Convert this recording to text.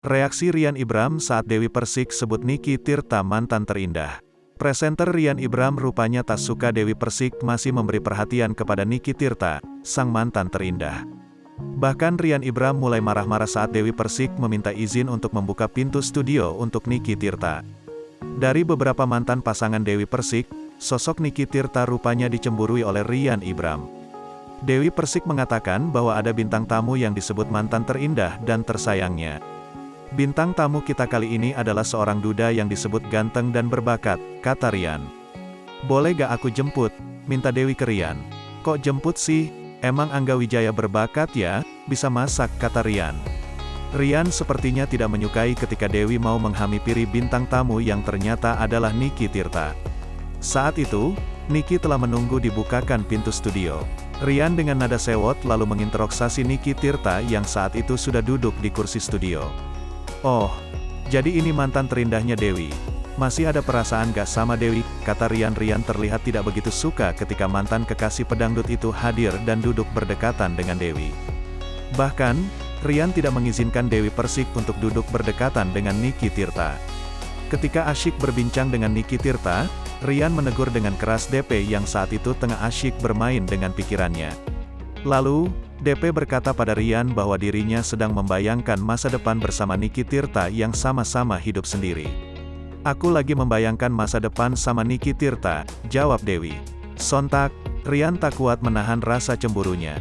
Reaksi Rian Ibram saat Dewi Persik sebut Niki Tirta mantan terindah. Presenter Rian Ibram rupanya tak suka Dewi Persik masih memberi perhatian kepada Niki Tirta, sang mantan terindah. Bahkan Rian Ibram mulai marah-marah saat Dewi Persik meminta izin untuk membuka pintu studio untuk Niki Tirta. Dari beberapa mantan pasangan Dewi Persik, sosok Niki Tirta rupanya dicemburui oleh Rian Ibram. Dewi Persik mengatakan bahwa ada bintang tamu yang disebut mantan terindah dan tersayangnya. Bintang tamu kita kali ini adalah seorang duda yang disebut ganteng dan berbakat, kata Rian. Boleh gak aku jemput? Minta Dewi ke Rian. Kok jemput sih? Emang Angga Wijaya berbakat ya? Bisa masak, kata Rian. Rian sepertinya tidak menyukai ketika Dewi mau menghampiri bintang tamu yang ternyata adalah Niki Tirta. Saat itu, Niki telah menunggu dibukakan pintu studio. Rian dengan nada sewot lalu menginterogasi Niki Tirta yang saat itu sudah duduk di kursi studio. Oh, jadi ini mantan terindahnya Dewi. Masih ada perasaan gak sama Dewi, kata Rian. Rian terlihat tidak begitu suka ketika mantan kekasih pedangdut itu hadir dan duduk berdekatan dengan Dewi. Bahkan, Rian tidak mengizinkan Dewi Persik untuk duduk berdekatan dengan Niki Tirta. Ketika asyik berbincang dengan Niki Tirta, Rian menegur dengan keras DP yang saat itu tengah asyik bermain dengan pikirannya. Lalu, DP berkata pada Rian bahwa dirinya sedang membayangkan masa depan bersama Niki Tirta yang sama-sama hidup sendiri. Aku lagi membayangkan masa depan sama Niki Tirta, jawab Dewi. Sontak, Rian tak kuat menahan rasa cemburunya.